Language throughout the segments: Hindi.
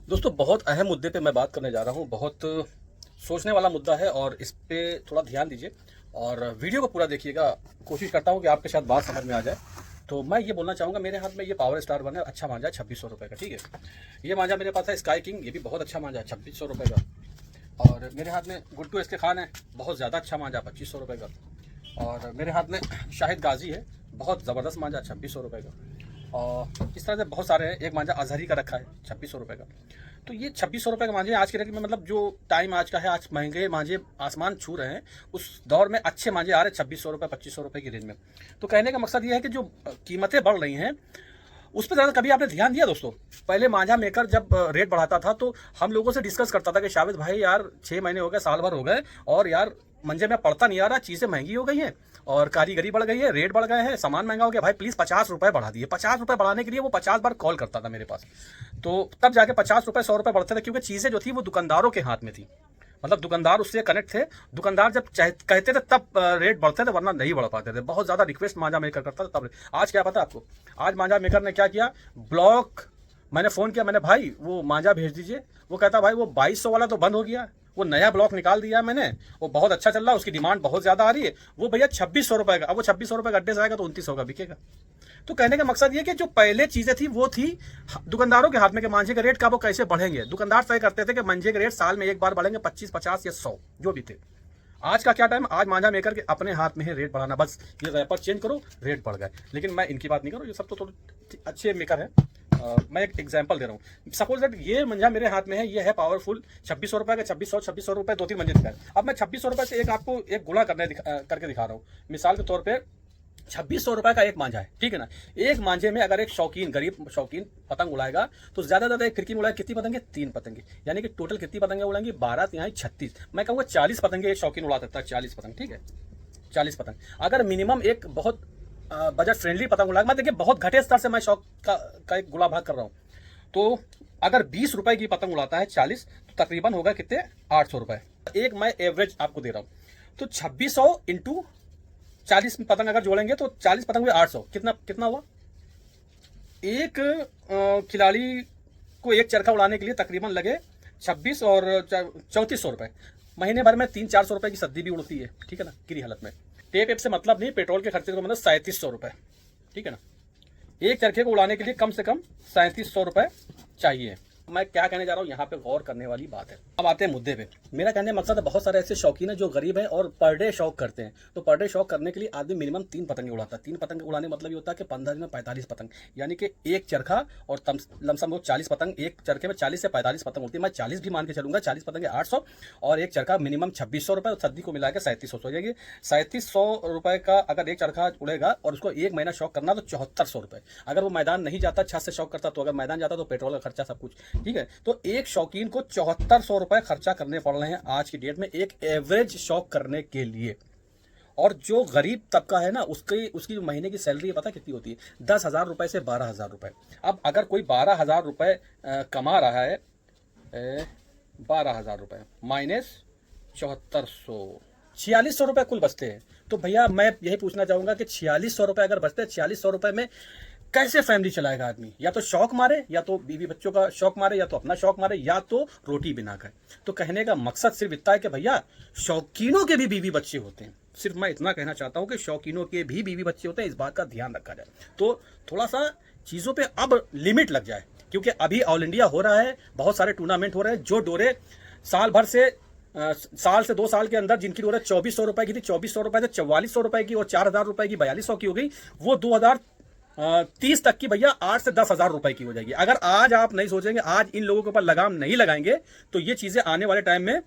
दोस्तों बहुत अहम मुद्दे पे मैं बात करने जा रहा हूँ। बहुत सोचने वाला मुद्दा है और इस पे थोड़ा ध्यान दीजिए और वीडियो को पूरा देखिएगा। कोशिश करता हूँ कि आपके साथ बात समझ में आ जाए। तो मैं ये बोलना चाहूँगा, मेरे हाथ में ये पावर स्टार वन है, अच्छा मांझा है 2600 रुपये का। ठीक है, ये मांझा मेरे पास है स्काई किंग, ये भी बहुत अच्छा मांझा है 2600 रुपये का। और मेरे हाथ में गुड्डू इसके खान है, बहुत ज़्यादा अच्छा मांझा 2500 रुपये का। और मेरे हाथ में शाहिद गाजी है, बहुत ज़बरदस्त मांझा 2600 रुपये का। और इस तरह से बहुत सारे हैं। एक मांझा अजहरी का रखा है 2600 रुपये का। तो ये 2600 रुपये का मांझे आज के रेट में, मतलब जो टाइम आज का है, आज महंगे मांझे आसमान छू रहे हैं। उस दौर में अच्छे मांझे आ रहे हैं 2600 रुपये 2500 रुपये की रेंज में। तो कहने का मकसद ये है कि जो कीमतें बढ़ रही हैं उस पर ज़्यादा कभी आपने ध्यान दिया दोस्तों? पहले मांझा मेकर जब रेट बढ़ाता था तो हम लोगों से डिस्कस करता था कि शाबिद भाई यार 6 महीने हो गए, साल भर हो गए और यार मंजे में पड़ता नहीं आ रहा, चीज़ें महंगी हो गई हैं और कारीगरी बढ़ गई है, रेट बढ़ गए हैं, सामान महंगा हो गया, भाई प्लीज़ 50 रुपये बढ़ा दिए। 50 रुपये बढ़ाने के लिए वो 50 बार कॉल करता था मेरे पास। तो तब जाके 50 रुपये 100 रुपये बढ़ते थे, क्योंकि चीज़ें जो थी वो दुकानदारों के हाथ में थी। मतलब दुकानदार उससे कनेक्ट थे। दुकानदार जब कहते थे तब रेट बढ़ते थे, वरना नहीं बढ़ पाते थे। बहुत ज़्यादा रिक्वेस्ट मांझा मेकर करता था तब। आज क्या पता आपको, आज मांझा मेकर ने क्या किया? ब्लॉक। मैंने फ़ोन किया, मैंने भाई वो मांझा भेज दीजिए। वो कहता भाई वो 2200 वाला तो बंद हो गया, वो नया ब्लॉक निकाल दिया मैंने, वो बहुत अच्छा चल रहा है, उसकी डिमांड बहुत ज़्यादा आ रही है, वो भैया 2600 रुपये का। अब वो 2600 रुपये गड्ढे से आएगा तो 2900 का बिकेगा। तो कहने का मकसद ये कि जो पहले चीज़ें थी वो थी दुकानदारों के हाथ में कि मांझे के रेट का वो कैसे बढ़ेंगे। दुकानदार तय करते थे कि मांझे के रेट साल में एक बार बढ़ेंगे 25, 50 या 100 जो भी थे। आज का क्या टाइम, आज मांझा मेकर के अपने हाथ में है रेट बढ़ाना। बस ये रैपर चेंज करो, रेट बढ़ गए। लेकिन मैं इनकी बात नहीं करूँ, ये सब तो थोड़े अच्छे मेकर हैं। मैं एक एग्जांपल दे रहा हूँ। सपोज दैट ये मंजा मेरे हाथ में है, ये है पावरफुल 2600 रुपये का। 2600 रुपये 2-3 मंजे दिखाए। अब मैं 2600 रुपये से एक आपको एक गुणा करके दिखा रहा हूँ। मिसाल के तौर पर 2600 रुपये का एक मांझा है, ठीक है ना। एक मांझे में अगर एक शौकीन, गरीब शौकीन पतंग उड़ाएगा तो ज्यादा ज्यादा एक खिड़की में उड़ाए कितनी पतंगे? 3 पतंगे। यानी कि टोटल कितनी पतंगे उड़ाएंगी? 12 तिहाई 36। मैं कहूँगा 40 पतंगे एक शौकीन उड़ा सकता है। 40 पतंग, ठीक है, 40 पतंग। अगर मिनिमम एक बहुत बजट फ्रेंडली पतंग उड़ाएगा, मैं देखिए बहुत घटे स्तर से मैं शौक का एक गुला भाग कर रहा हूँ। तो अगर 20 रुपए की पतंग उड़ाता है 40, तो तकरीबन होगा कितने? 800 रुपए। एक मैं एवरेज आपको दे रहा हूँ। तो 2600 इंटू 40 पतंग अगर जोड़ेंगे तो 40 पतंग में 800, कितना कितना हुआ? एक खिलाड़ी को एक चरखा उड़ाने के लिए तकरीबन लगे 26 और 3400 रुपए। महीने भर में 300-400 रुपए की सद्दी भी उड़ती है, ठीक है ना, गिरी हालत में। टेप एप से मतलब नहीं, पेट्रोल के खर्चे को मतलब 3700 रुपए, ठीक है ना। एक चरखे को उड़ाने के लिए कम से कम 3700 रुपए चाहिए। मैं क्या कहने जा रहा हूँ, यहाँ पे गौर करने वाली बात है। अब आते हैं मुद्दे पे। मेरा कहने का मकसद है, बहुत सारे ऐसे शौकीन है जो गरीब हैं और पर डे शौक करते हैं। तो पर डे शौक करने के लिए आदमी मिनिमम 3 पतंगे उड़ाता है। 3 पतंग उड़ाने मतलब ये होता है कि 15 दिन में 45 पतंग, यानी कि एक चरखा और लमसम वो 40 पतंग। एक चरखे में 40 से 45 पतंग उड़ती है। मैं 40 भी मान के चलूंगा। 40 पतंगे 800 और एक चरखा मिनिमम 2600 रुपये और सद्दी को मिला के 3700 हो जाएगी। 3700 रुपये का अगर एक चरखा उड़ेगा और उसको एक महीना शौक करना तो 7400 रुपये। अगर वो मैदान नहीं जाता, छत से शौक करता, तो अगर मैदान जाता तो पेट्रोल का खर्चा सब कुछ, ठीक है। तो एक शौकीन को 7400 रुपए खर्चा करने पड़ रहे हैं आज की डेट में एक एवरेज शौक करने के लिए। और जो गरीब तबका है ना, उसकी जो महीने की सैलरी पता कितनी होती है? 10,000 रुपए से 12,000 रुपए। अब अगर कोई 12,000 रुपए कमा रहा है, 12,000 रुपए माइनस 7400, 4600 रुपए कुल बचते हैं। तो भैया मैं यही पूछना चाहूंगा कि 4600 रुपए अगर बचते हैं, 4600 रुपए में कैसे फैमिली चलाएगा आदमी? या तो शौक मारे, या तो बीवी बच्चों का शौक मारे, या तो अपना शौक मारे, या तो रोटी बिना खाए। तो कहने का मकसद सिर्फ इतना है कि भैया शौकीनों के भी बीवी बच्चे होते हैं। सिर्फ मैं इतना कहना चाहता हूं कि शौकीनों के भी बीवी बच्चे होते हैं, इस बात का ध्यान रखा जाए। तो थोड़ा सा चीज़ों पे अब लिमिट लग जाए, क्योंकि अभी ऑल इंडिया हो रहा है, बहुत सारे टूर्नामेंट हो रहे हैं। जो डोरे साल भर से साल से 2 साल के अंदर जिनकी डोरे 2400 रुपए की थी, 2400 रुपए से 4400 रुपए की और 4000 रुपए की 4200 की हो गई, वो 2030 तक की भैया 8 से 10,000 रुपए की हो जाएगी। अगर आज आप नहीं सोचेंगे, आज इन लोगों के ऊपर लगाम नहीं लगाएंगे, तो ये चीजें आने वाले टाइम में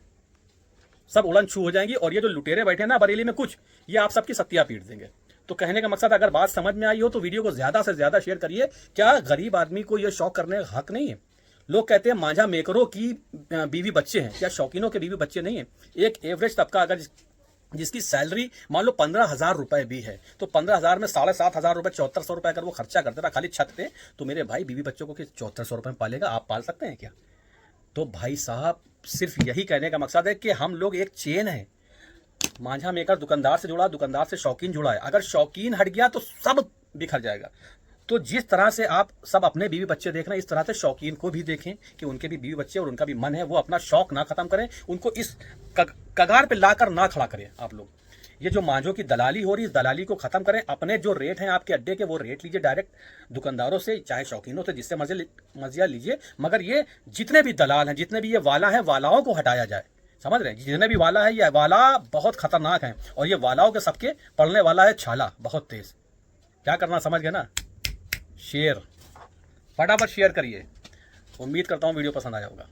सब उड़न छू हो जाएंगी। और ये जो लुटेरे बैठे ना बरेली में कुछ, ये आप सबकी सत्या पीट देंगे। तो कहने का मकसद, अगर बात समझ में आई हो तो वीडियो को ज्यादा से ज्यादा शेयर करिए। क्या गरीब आदमी को यह शौक करने का हक नहीं है? लोग कहते हैं मांझा मेकरों की बीवी बच्चे हैं, क्या शौकीनों के बीवी बच्चे नहीं है? एक एवरेज तबका अगर जिसकी सैलरी मान लो 15,000 रुपए भी है, तो 15,000 में 7,500 रुपए, 7400 रुपए अगर वो खर्चा करते था खाली छत पे, तो मेरे भाई बीवी बच्चों को 7400 रुपए में पालेगा? आप पाल सकते हैं क्या? तो भाई साहब सिर्फ यही कहने का मकसद है कि हम लोग एक चेन है। मांझा मेकर दुकानदार से जुड़ा, दुकानदार से शौकीन जुड़ा है। अगर शौकीन हट गया तो सब बिखर जाएगा। तो जिस तरह से आप सब अपने बीवी बच्चे देख रहे हैं, इस तरह से शौकीन को भी देखें कि उनके भी बीवी बच्चे और उनका भी मन है, वो अपना शौक ना खत्म करें, उनको इस कगार पे लाकर ना खड़ा करें। आप लोग ये जो मांझों की दलाली हो रही है, इस दलाली को खत्म करें। अपने जो रेट हैं आपके अड्डे के, वो रेट लीजिए डायरेक्ट दुकानदारों से, चाहे शौकीनों से, जिससे मर्जी लीजिए। मगर ये जितने भी दलाल हैं, जितने भी ये वाला हैं, वालाओं को हटाया जाए। समझ रहे हैं, जितने भी वाला है, ये वाला बहुत खतरनाक है और ये वालाओं के सबके पड़ने वाला है छाला बहुत तेज। क्या करना समझ गए ना? शेयर, फटाफट शेयर करिए। उम्मीद करता हूँ वीडियो पसंद आया होगा।